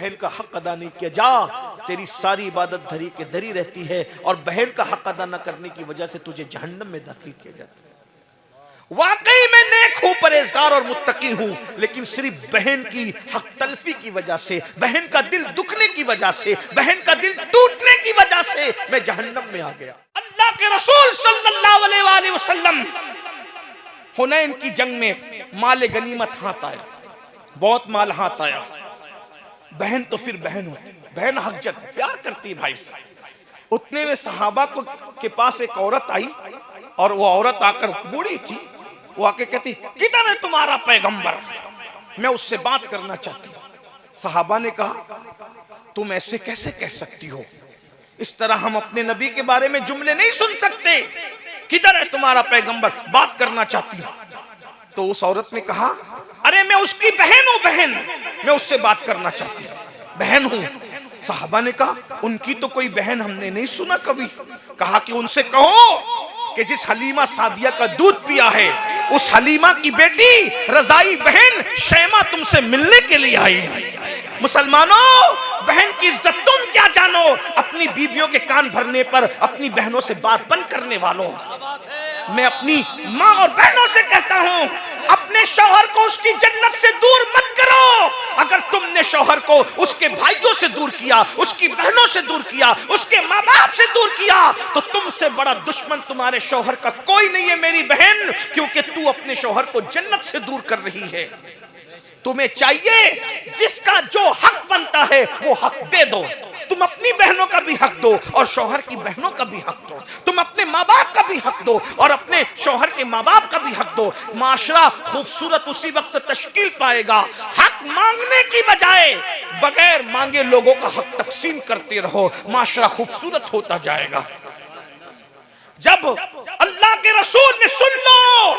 बहन का हक अदा नहीं किया, जा तेरी सारी इबादत धरी के धरी रहती है और बहन का हक अदा न करने की वजह से तुझे जहन्नम में दाखिल किया जाता है। वाकई मैं नेक हूं, परहेजगार और मुत्तकी हूं, लेकिन सिर्फ बहन की हक तलफी की वजह से, बहन का दिल दुखने की वजह से, बहन का दिल टूटने की वजह से मैं जहन्नम में आ गया। अल्लाह के रसूल सल्लल्लाहु अलैहि वसल्लम हुनैन की जंग में माल गनीमत हाथ आया, बहुत माल हाथ आया। बहन तो फिर बहन होती, बहन हक़जत प्यार करती है भाई से। उतने में सहाबा को के पास एक औरत आई और वो औरत आकर बूढ़ी थी, वो आके कहती किधर है तुम्हारा पैगंबर, मैं उससे बात करना चाहती हूँ। सहाबा ने कहा तुम ऐसे कैसे कह सकती हो, इस तरह हम अपने नबी के बारे में जुमले नहीं सुन सकते, किधर है तुम्हारा पैगंबर, बात करना चाहती हूँ। तो उस औरत ने कहा अरे मैं उसकी बहन हूँ, बहन, मैं उससे बात करना चाहती हूँ, बहन हूँ। साहबा ने कहा उनकी तो कोई बहन हमने नहीं सुना कभी। कहा कि उनसे कहो कि जिस हलीमा सादिया का दूध पिया है उस हलीमा की बेटी रजाई बहन शैमा तुमसे मिलने के लिए आई है। मुसलमानों, बहन की इज्जत तुम क्या जानो, अपनी बीवियों के कान भरने पर अपनी बहनों से बात बंद करने वालों। मैं अपनी माँ और बहनों से कहता हूँ अपने शौहर को उसकी जन्नत से दूर मत करो। अगर तुमने शौहर को उसके भाइयों से दूर किया, उसकी बहनों से दूर किया, उसके माँ बाप से दूर किया, तो तुमसे बड़ा दुश्मन तुम्हारे शौहर का कोई नहीं है मेरी बहन, क्योंकि तू अपने शौहर को जन्नत से दूर कर रही है। तुम्हें चाहिए जिसका जो हक बनता है वो हक दे दो। तुम अपनी बहनों का भी हक दो और शौहर की बहनों का भी हक दो। तुम अपने माँ बाप का भी हक दो और अपने शौहर के माँ बाप का भी हक दो। माशरा खूबसूरत उसी वक्त तश्कील पाएगा। हक मांगने की बजाय बगैर मांगे लोगों का हक तकसीम करते रहो, माशरा खूबसूरत होता जाएगा। जब अल्लाह के रसूल ने, सुन लो,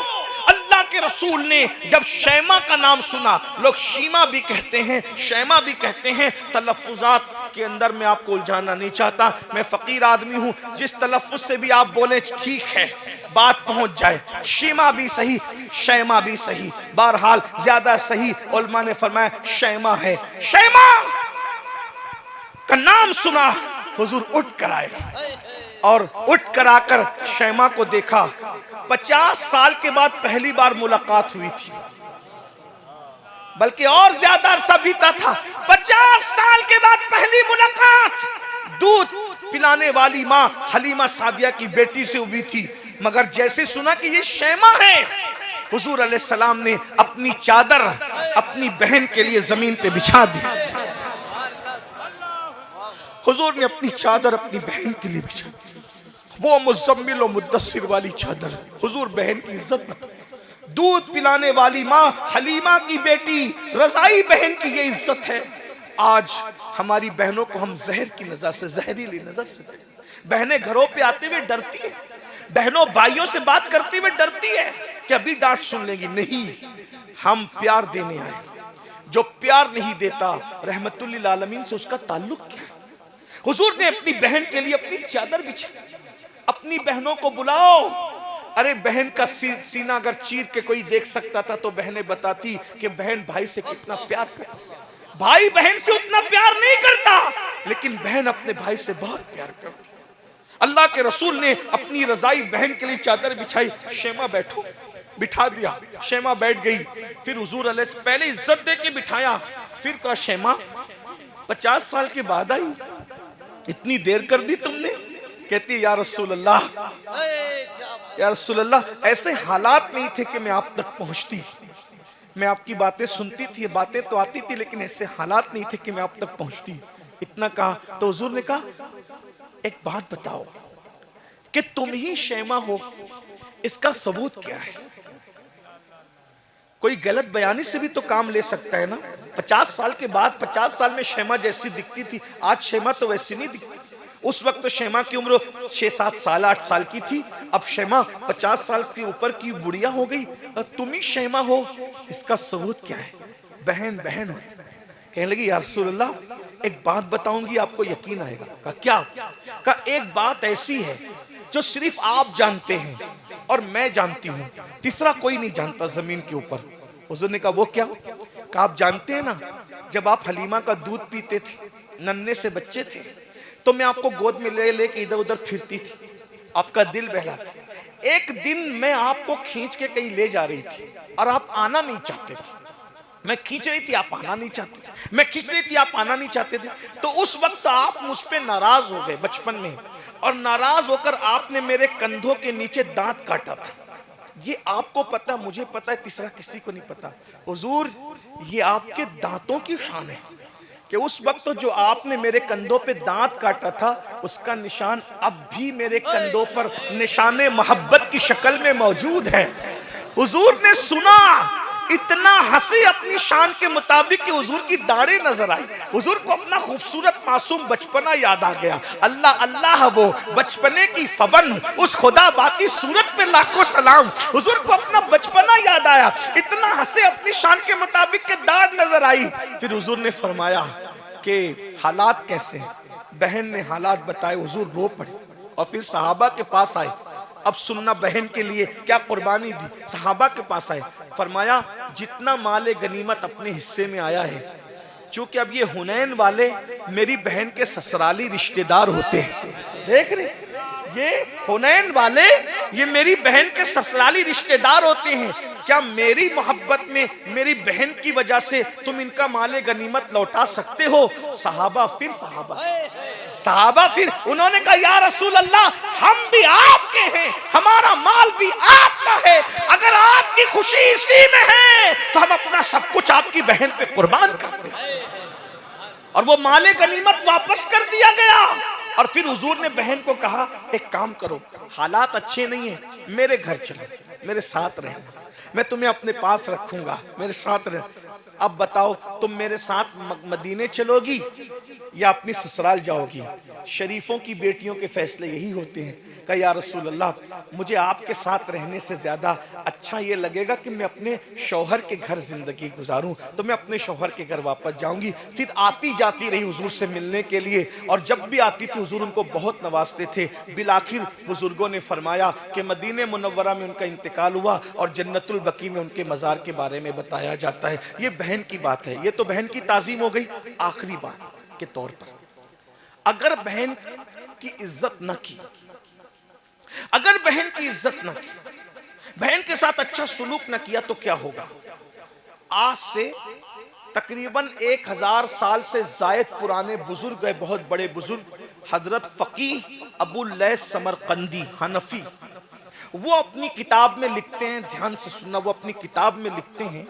अल्लाह के रसूल ने जब शैमा का नाम सुना, लोग शीमा भी कहते हैं, शैमा भी कहते हैं, तलफ्फुज़ात के अंदर मैं आपको उलझाना नहीं चाहता, मैं फकीर आदमी हूं, जिस तलफ्फुज़ से भी आप बोले ठीक है, बात पहुंच जाए। शीमा भी सही, शैमा भी सही, बहरहाल ज्यादा सही उलमा ने फरमाया शैमा है। शैमा का नाम सुना, हुजूर उठ कर आए और उठ कर आकर शैमा को देखा। 50 साल के बाद पहली बार मुलाकात हुई थी, बल्कि और ज्यादा अरसा बीता था। 50 साल के बाद पहली मुलाकात दूध पिलाने वाली माँ हलीमा सादिया की बेटी से हुई थी। मगर जैसे सुना कि ये शैमा है, हुजूर अलैहिस्सलाम ने अपनी चादर अपनी बहन के लिए जमीन पे बिछा दी। हुजूर ने अपनी चादर अपनी बहन के लिए बिछा दी। वो मुज़म्मिल और मुद्दस्सिर वाली चादर। हुजूर बहन की इज्जत बता, दूध पिलाने वाली माँ हलीमा की बेटी रज़ाई बहन की ये इज्जत है। आज हमारी बहनों को हम जहर की नजर से, जहरीली नजर से, बहनें घरों पे आते हुए डरती है, बहनों भाइयों से बात करते हुए डरती है कि अभी डांट सुन लेंगी। नहीं, हम प्यार देने आए। जो प्यार नहीं देता रहमतुल लिल आलमीन से उसका ताल्लुक क्या है। हुजूर ने अपनी बहन के लिए अपनी चादर बिछाई। अपनी बहनों को बुलाओ। अरे बहन का सीना अगर चीर के कोई देख सकता था तो बहनें बताती कि बहन भाई से कितना प्यार करती। भाई बहन से उतना प्यार नहीं करता, लेकिन बहन अपने भाई से बहुत प्यार करती। अल्लाह के रसूल ने अपनी रजाई बहन के लिए चादर बिछाई। शैमा बैठो, बिठा दिया। शैमा बैठ गई। फिर हुजूर अलैहि पहले इज्जत दे के बिठाया, फिर कहा शैमा 50 साल के बाद आई, इतनी देर कर दी तुमने। कहती या रसूल अल्लाह, या रसूल अल्लाह, ऐसे हालात नहीं थे कि मैं आप तक पहुंचती। मैं आपकी बातें सुनती थी, बातें तो आती थी, लेकिन ऐसे हालात नहीं थे कि मैं आप तक पहुंचती। इतना कहा तो हुजूर ने कहा एक बात बताओ कि तुम ही शैमा हो, इसका सबूत क्या है। कोई गलत बयानी से भी तो काम ले सकता है ना। 50 साल के बाद, 50 साल में शैमा जैसी दिखती थी, आज शैमा तो वैसी नहीं दिखती। उस वक्त तो शैमा की उम्र 6-7 साल 8 साल की थी, अब शैमा 50 साल के ऊपर की बुढ़िया हो गई। तुम ही शैमा हो, इसका सबूत क्या है। बहन बहन होती। कहने लगी या रसूलल्लाह, एक बात बताऊंगी, आपको यकीन आएगा। कहा क्या। कहा एक बात ऐसी है जो सिर्फ आप जानते हैं और मैं जानती हूँ, तीसरा कोई नहीं जानता जमीन के ऊपर। हुजूर ने कहा वो क्या। कहा आप जानते हैं ना, जब आप हलीमा का दूध पीते थे, नन्हे से बच्चे थे, तो मैं आपको गोद में ले लेके इधर उधर फिरती थी, आपका दिल बहलाती। एक दिन मैं आपको खींच के कहीं ले जा रही थी और आप आना नहीं चाहते थे। मैं खींच रही थी, आप आना नहीं चाहते थे। मैं खींच रही थी, आप आना नहीं चाहते थे। तो उस वक्त आप मुझ पे नाराज हो गए बचपन में, और नाराज होकर आपने मेरे कंधों के नीचे दांत काटा था। ये आपको पता, मुझे पता है, तीसरा किसी को नहीं पता। हुजूर, ये आपके दांतों की शान है कि उस वक्त जो आपने मेरे कंधों पे दांत काटा था, उसका निशान अब भी मेरे कंधों पर निशाने मोहब्बत की शक्ल में मौजूद है। हुजूर ने सुना, इतना हंसी अपनी शान के मुताबिक कि हुजूर की दाढ़ी नजर आई। हुजूर को अपना खूबसूरत मासूम बचपना याद आ गया। अल्लाह अल्लाह, वो बचपने की फबन, उस खुदा बाकी सूरत पे लाखों सलाम। हुजूर को अपना बचपना याद आया, इतना हंसे अपनी शान के मुताबिक के दाढ़ नजर आई। फिर हुजूर ने फरमाया कि हालात कैसे हैं। बहन ने हालात बताए, हुजूर रो पड़े और फिर सहाबा के पास आए। अब सुनना, बहन के लिए क्या कुर्बानी दी। सहाबा के पास आए, फरमाया जितना माले गनीमत अपने हिस्से में आया है, चूंकि अब ये हुनैन वाले मेरी बहन के ससुराली रिश्तेदार होते हैं। देख रहे, ये हुनैन वाले ये मेरी बहन के ससुराली रिश्तेदार होते हैं। क्या मेरी मोहब्बत में मेरी बहन की वजह से तुम इनका माले गनीमत लौटा सकते हो? सहाबा फिर उन्होंने कहा, या रसूल अल्लाह, हम भी आपके हैं, हमारा माल भी आपका है। अगर आपकी खुशी इसी में है तो हम अपना सब कुछ आपकी बहन पे कुर्बान करते हैं। और वो माले गनीमत वापस कर दिया गया। और फिर हुजूर ने बहन को कहा, एक काम करो, हालात अच्छे नहीं है, मेरे घर चलो, मेरे साथ रहना, मैं तुम्हें अपने पास रखूंगा, मेरे साथ रह। अब बताओ, तुम मेरे साथ मदीने चलोगी या अपनी ससुराल जाओगी? शरीफों की बेटियों के फैसले यही होते हैं। कहा, या रसूल अल्लाह, मुझे आपके साथ रहने से ज्यादा अच्छा ये लगेगा कि मैं अपने शौहर के घर जिंदगी गुजारूं। तो मैं अपने शौहर के घर वापस जाऊंगी। फिर आती जाती रही हुजूर से मिलने के लिए, और जब भी आती थी हुजूर उनको बहुत नवाजते थे। बिलाखिर बुजुर्गों ने फरमाया कि मदीने मुनव्वरा में उनका इंतकाल हुआ और जन्नतुल बकी में उनके मज़ार के बारे में बताया जाता है। ये बहन की बात है, ये तो बहन की ताज़ीम हो गई। आखिरी बात के तौर पर, अगर बहन की इज्जत न की, अगर बहन की इज्जत न की, बहन के साथ अच्छा सुलूक न किया, तो क्या होगा? आज से तकरीबन 1000 साल से जायद पुराने बुजुर्ग है, बहुत बड़े बुजुर्ग, हजरत फकीह अबू लैस समरकंदी हनफी, वो अपनी किताब में लिखते हैं, ध्यान से सुनना, वो अपनी किताब में लिखते हैं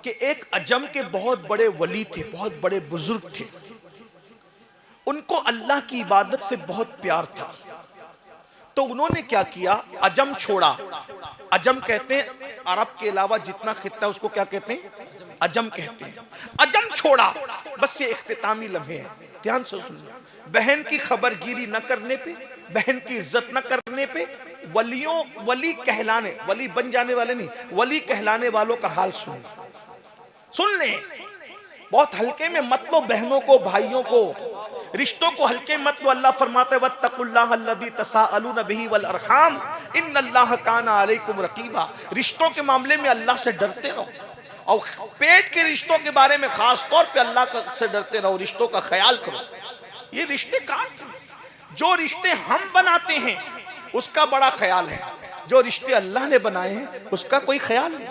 कि एक अजम के बहुत बड़े वली थे, बहुत बड़े बुजुर्ग थे। उनको अल्लाह की इबादत से बहुत प्यार था। तो उन्होंने क्या किया, अजम छोड़ा। अजम कहते हैं अरब के अलावा जितना खित्ता उसको क्या कहते हैं? अजम कहते हैं। अजम छोड़ा, बस ये इख्तितामी लम्हे हैं, ध्यान से सुनना। बहन की खबरगिरी न करने पे, बहन की इज्जत न करने पे, वली कहलाने, वली बन जाने वाले नहीं, वली कहलाने वालों का हाल सुन ले। बहुत हल्के में मत लो बहनों को, भाइयों को, रिश्तों को हल्के मत लो। अल्लाह फरमाते हैं, वत्तकुल्लाह अल्लज़ी तसाअलून बिही वल अरहाम इन्नल्लाह काना अलैकुम रकीबा। रिश्तों के मामले में अल्लाह से डरते रहो, और पेट के रिश्तों के बारे में खास तौर पे अल्लाह से डरते रहो, रिश्तों का ख्याल करो। ये रिश्ते कहाँ, जो रिश्ते हम बनाते हैं उसका बड़ा ख्याल है, जो रिश्ते अल्लाह ने बनाए हैं उसका कोई ख्याल नहीं।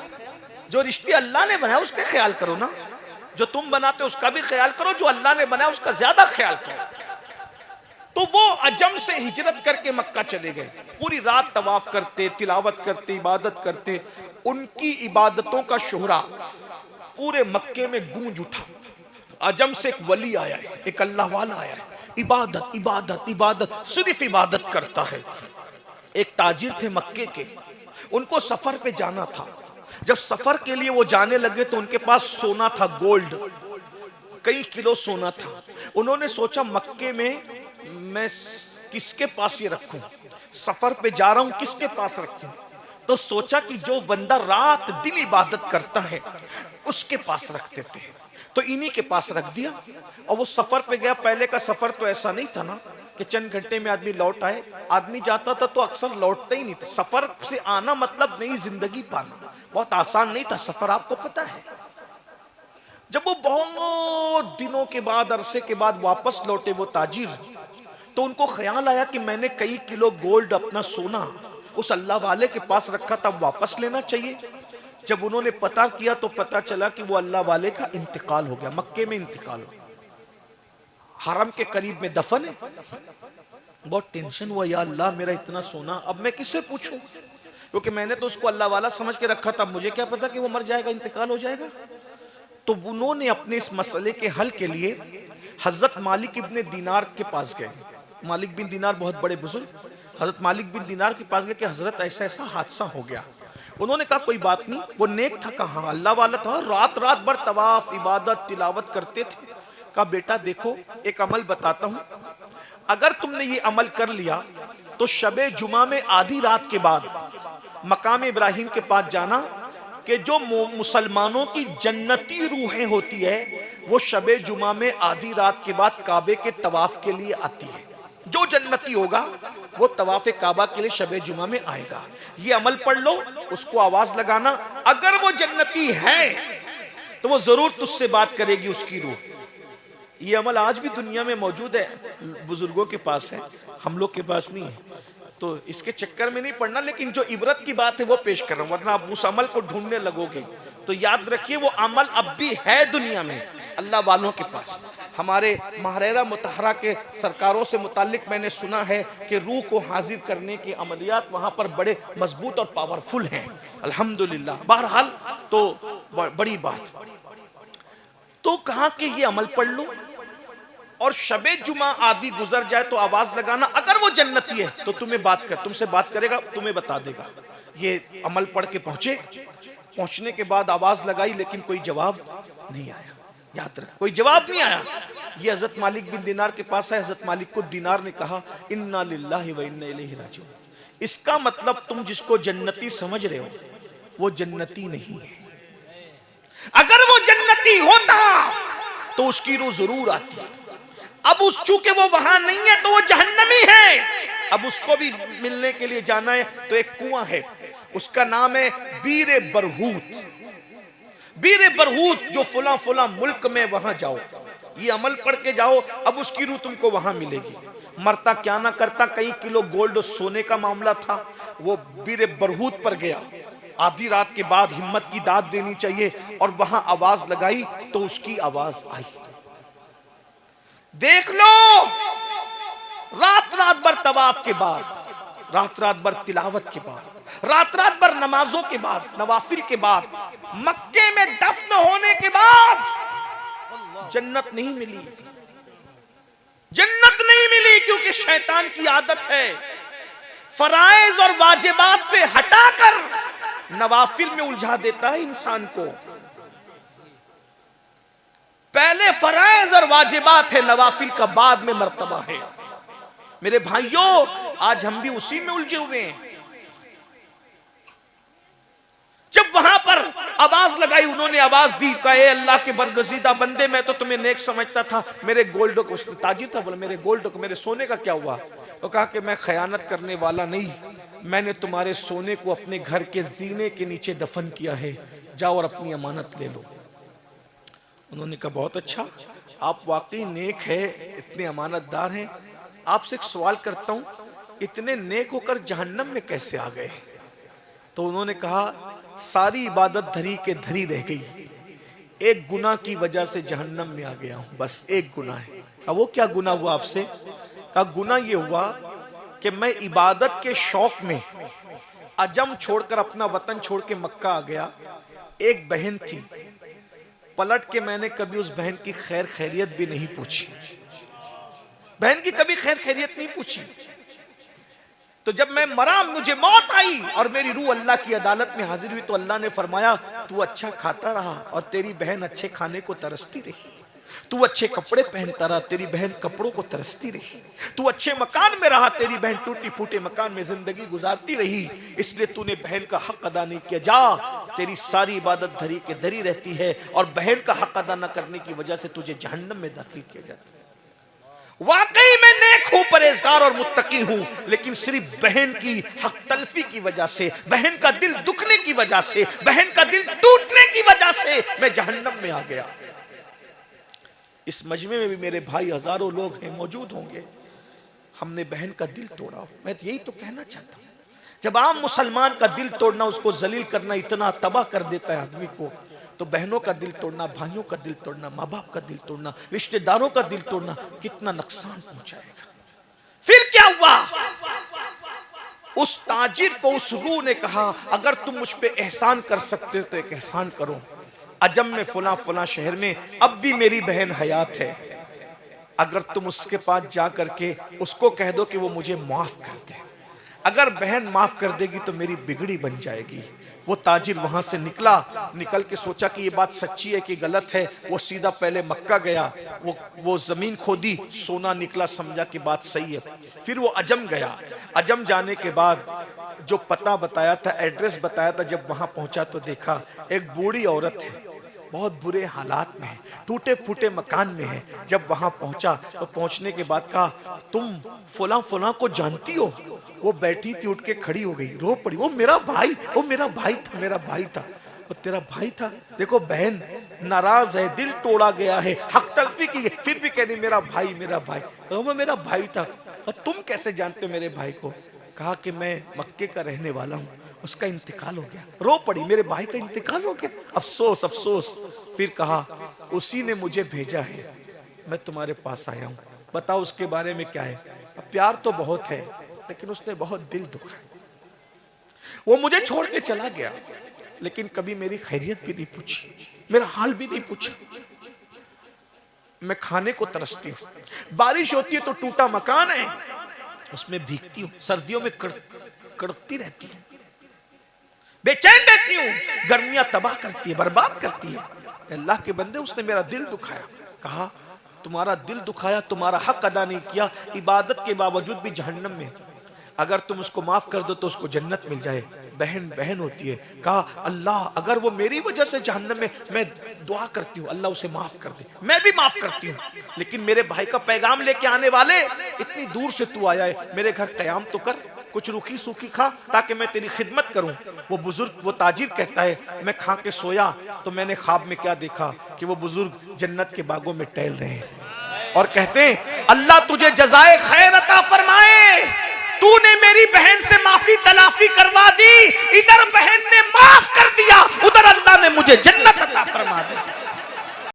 जो रिश्ते अल्लाह ने बनाए उसका ख्याल करो ना, जो तुम बनाते हो उसका भी ख्याल करो, जो अल्लाह ने बनाया उसका ज्यादा ख्याल करो। तो वो अजम से हिजरत करके मक्का चले गए, पूरी रात तवाफ करते, तिलावत करते, इबादत करते। उनकी इबादतों का शोहरा पूरे मक्के में गूंज उठा। अजम से एक वली आया है, एक अल्लाह वाला आया है, इबादत इबादत इबादत, सिर्फ इबादत करता है। एक ताजिर थे मक्के के, उनको सफर पे जाना था। जब सफर के लिए वो जाने लगे तो उनके पास सोना था, गोल्ड, कई किलो सोना था। उन्होंने सोचा मक्के में मैं किसके पास ये रखूं, सफर पे जा रहा हूं, किसके पास रखूं? तो सोचा कि जो बंदा रात दिन इबादत करता है उसके पास रख देते हैं। तो इन्हीं के पास रख दिया और वो सफर पे गया। पहले का सफर तो ऐसा नहीं था ना कि चंद घंटे में आदमी लौट आए। आदमी जाता था तो अक्सर लौटता ही नहीं था। सफर से आना मतलब नई जिंदगी पाना, बहुत आसान नहीं था सफर, आपको पता है। जब वो बहुत दिनों के बाद, अरसे के बाद वापस लौटे वो ताजिर, तो उनको ख्याल आया कि मैंने कई किलो गोल्ड, अपना सोना उस अल्लाह वाले के पास रखा था, वापस लेना चाहिए। जब उन्होंने पता किया तो पता चला कि वो अल्लाह वाले का इंतकाल हो गया, मक्के में इंतकाल हो गया, हरम के करीब में दफन है। बहुत टेंशन हुआ, या अल्लाह मेरा इतना सोना अब मैं किससे पूछूं, क्योंकि मैंने तो उसको अल्लाह वाला समझ के रखा था, मुझे क्या पता कि वो मर जाएगा, इंतकाल हो जाएगा। तो उन्होंने अपने इस मसले के हल के लिए हजरत मालिक इब्ने दीनार के पास गए। मालिक बिन दीनार बहुत बड़े बुजुर्ग, हजरत मालिक बिन दीनार के पास गए कि हजरत ऐसा ऐसा हादसा हो गया। उन्होंने कहा कोई बात नहीं, वो नेक था, कहा अल्लाह वाला था, रात रात भर तवाफ, इबादत, तिलावत करते थे। कहा बेटा देखो एक अमल बताता हूं, अगर तुमने ये अमल कर लिया तो शबे जुमा में आधी रात के बाद मकाम इब्राहिम के पास जाना, कि जो मुसलमानों की जन्नती रूहें होती है वो शबे जुमा में आधी रात के बाद काबे के तवाफ के लिए आती है। जो जन्नती होगा वो तवाफ काबा के लिए शबे जुमा में आएगा। ये अमल पढ़ लो, उसको आवाज लगाना, अगर वो जन्नती है तो वो जरूर तुझसे बात करेगी उसकी रूह। ये अमल आज भी दुनिया में मौजूद है, बुजुर्गों के पास है, हम लोग के पास नहीं है, तो इसके चक्कर में नहीं पड़ना। लेकिन जो इबरत की बात है वो पेश कर रहा हूं, वरना आप उस अमल को ढूंढने लगोगे तो याद रखिए वो अमल अब भी है दुनिया में अल्लाह वालों के पास। हमारे महरेरा मुतहरा के सरकारों से मुतालिक मैंने सुना है कि रूह को हाजिर करने की अमलियात वहां पर बड़े मजबूत और पावरफुल हैं, अल्हम्दुलिल्लाह। बहरहाल तो बड़ी बात, तो कहा कि ये अमल पढ़ लो और शबे जुमा आदि गुजर जाए तो आवाज लगाना, अगर वो जन्नती है तो तुमसे बात करेगा, तुम्हें बता देगा। ये अमल पढ़ के पहुंचने के बाद आवाज लगाई, लेकिन कोई जवाब नहीं आया। याद रख, कोई जवाब नहीं आया। ये हजरत मालिक बिन दीनार के पास है। हजरत मालिक को दीनार ने कहा इन्ना लिल्लाहि व इन्ना इलैहि राजिऊन, इसका मतलब तुम जिसको जन्नती समझ रहे हो वो जन्नती नहीं है। अगर वो जन्नती होता तो उसकी रूह जरूर आती। अब उस चूंकि वो वहां नहीं है तो वो जहन्नमी है। अब उसको भी मिलने के लिए जाना है तो एक कुआं है, उसका नाम है बीर बरहूत। बीर बरहूत जो फुला फुला मुल्क में, वहां जाओ, ये अमल पढ़ के जाओ, अब उसकी रूह तुमको वहां मिलेगी। मरता क्या ना करता, कई किलो गोल्ड सोने का मामला था, वो बीर बरहूत पर गया। आधी रात के बाद हिम्मत की दाद देनी चाहिए और वहां आवाज लगाई तो उसकी आवाज आई। देख लो, रात रात भर तवाफ के बाद, रात रात भर तिलावत के बाद, रात रात भर नमाजों के बाद, नवाफिल के बाद, मक्के में दफन होने के बाद जन्नत नहीं मिली। जन्नत नहीं मिली क्योंकि शैतान की आदत है फराइज और वाजिबात से हटाकर नवाफिल में उलझा देता है इंसान को। पहले फराइज और वाजिबात है, नवाफिल का बाद में मर्तबा है। मेरे भाइयों, आज हम भी उसी में उलझे हुए हैं। जब वहां पर आवाज लगाई, उन्होंने आवाज दी, कहे अल्लाह के बरगजीदा बंदे, मैं तो तुम्हें नेक समझता था, मेरे गोल्ड को, उसने ताजिर था, बोला मेरे गोल्ड को, मेरे सोने का क्या हुआ? तो कहा कि मैं खयानत करने वाला नहीं, मैंने तुम्हारे सोने को अपने घर के जीने के नीचे दफन किया है, जाओ और अपनी अमानत ले लो। उन्होंने कहा बहुत अच्छा, आप वाकई नेक है, इतने अमानतदार हैं। आपसे एक सवाल करता हूं, इतने नेक होकर जहन्नम में कैसे आ गए? तो उन्होंने कहा सारी इबादत धरी के धरी रह गई, एक गुनाह की वजह से जहन्नम में आ गया हूं, बस एक गुनाह है। कहा वो क्या गुनाह हुआ आपसे? कहा गुनाह ये हुआ कि मैं इबादत के शौक में अजम छोड़कर अपना वतन छोड़ के मक्का आ गया। एक बहन थी, पलट के मैंने कभी उस बहन की खैर खैरियत भी नहीं पूछी, बहन की कभी खैर खैरियत नहीं पूछी। तो जब मैं मरा, मुझे मौत आई और मेरी रूह अल्लाह की अदालत में हाजिर हुई, तो अल्लाह ने फरमाया तू अच्छा खाता रहा और तेरी बहन अच्छे खाने को तरसती रही, तू अच्छे कपड़े पहनता रहा, तेरी बहन कपड़ों को तरसती रही, तू अच्छे मकान में रहा, तेरी बहन टूटी फूटे मकान में जिंदगी गुजारती रही, इसलिए तूने बहन का हक अदा नहीं किया। जा, तेरी सारी इबादत धरी के धरी रहती है और बहन का हक अदा न करने की वजह से तुझे जहन्नम में दाखिल किया जाता है। वाकई मैं नेक हूं, परहेजगार और मुत्तकी हूं, लेकिन सिर्फ बहन की हक तलफी की वजह से, बहन का दिल दुखने की वजह से, बहन का दिल टूटने की वजह से मैं जहन्नम में आ गया। इस मजमे में भी मेरे भाई हजारों लोग हैं, मौजूद होंगे, हमने बहन का दिल तोड़ा हो। मैं तो यही तो कहना चाहता हूँ, जब आम मुसलमान का दिल तोड़ना, उसको जलील करना इतना तबाह कर देता है आदमी को, तो बहनों का दिल तोड़ना, भाइयों का दिल तोड़ना, माँ बाप का दिल तोड़ना, रिश्तेदारों का दिल तोड़ना कितना नुकसान पहुंचाएगा। फिर क्या हुआ? उस ताजिर को उस रूह ने कहा, अगर तुम मुझ पे एहसान कर सकते हो तो एक एहसान करो, अजम में फला फला शहर में अब भी मेरी बहन हयात है, अगर तुम उसके पास जा करके उसको कह दो कि वो मुझे माफ कर दे, अगर बहन माफ कर देगी तो मेरी बिगड़ी बन जाएगी। वो ताजिर वहां से निकला, निकल के सोचा कि ये बात सच्ची है कि गलत है। वो सीधा पहले मक्का गया, वो जमीन खोदी, सोना निकला, समझा कि बात सही है। फिर वो अजम गया, अजम जाने के बाद जो पता बताया था, एड्रेस बताया था, जब वहां पहुंचा तो देखा एक बूढ़ी औरत है, बहुत बुरे हालात में है, टूटे फूटे मकान में है। जब वहां पहुंचा तो पहुंचने के बाद कहा, तुम फला फला को जानती हो? वो बैठी थी, उठ के खड़ी हो गई, रो पड़ी, वो मेरा भाई था, मेरा भाई था, वो तेरा भाई था। देखो बहन नाराज है, दिल तोड़ा गया है, हक तलफी की, फिर भी कहनी मेरा भाई वो मेरा भाई था। और तुम कैसे जानते हो मेरे भाई को? कहा कि मैं मक्के का रहने वाला हूँ, उसका इंतकाल हो गया। रो पड़ी, मेरे भाई का इंतकाल हो गया, अफसोस अफसोस। फिर कहा, उसी ने मुझे भेजा है, मैं तुम्हारे पास आया हूँ, बताओ उसके बारे में क्या है? प्यार तो बहुत है, लेकिन उसने बहुत दिल दुखा, वो मुझे छोड़ के चला गया, लेकिन कभी मेरी खैरियत भी नहीं पूछी, मेरा हाल भी नहीं पूछा। मैं खाने को तरसती हूँ, बारिश होती है तो टूटा मकान है, उसमें भीगती हूँ, सर्दियों में कड़कती रहती हूँ, बेचैन रहती हूँ, गर्मियां तबाह करती है, बर्बाद करती है। अल्लाह के बंदे, उसने मेरा दिल दुखाया। कहा, तुम्हारा दिल दुखाया, तुम्हारा हक अदा नहीं किया, इबादत के बावजूद भी जहन्नम में, अगर तुम उसको माफ कर दो तो उसको जन्नत मिल जाए। बहन बहन होती है। कहा, अल्लाह अगर वो मेरी वजह से जहन्नम में, मैं दुआ करती हूँ अल्लाह उसे माफ कर दे, मैं भी माफ करती हूँ, लेकिन मेरे भाई का पैगाम लेके आने वाले, इतनी दूर से तू आया है, मेरे घर कयाम तो कर, कुछ रूखी सूखी खा ताकि मैं तेरी खिदमत करूं। वो बुजुर्ग, वो ताजिर कहता है, मैं खा के सोया तो मैंने ख्वाब में क्या देखा कि वो बुजुर्ग जन्नत के बागों में टहल रहे हैं और कहते हैं, अल्लाह तुझे जज़ाए खैर अता फरमाए, तूने मेरी बहन से माफी तलाफी करवा दी, इधर बहन ने माफ कर दिया, उधर अल्लाह ने मुझे जन्नत अता फरमा दी।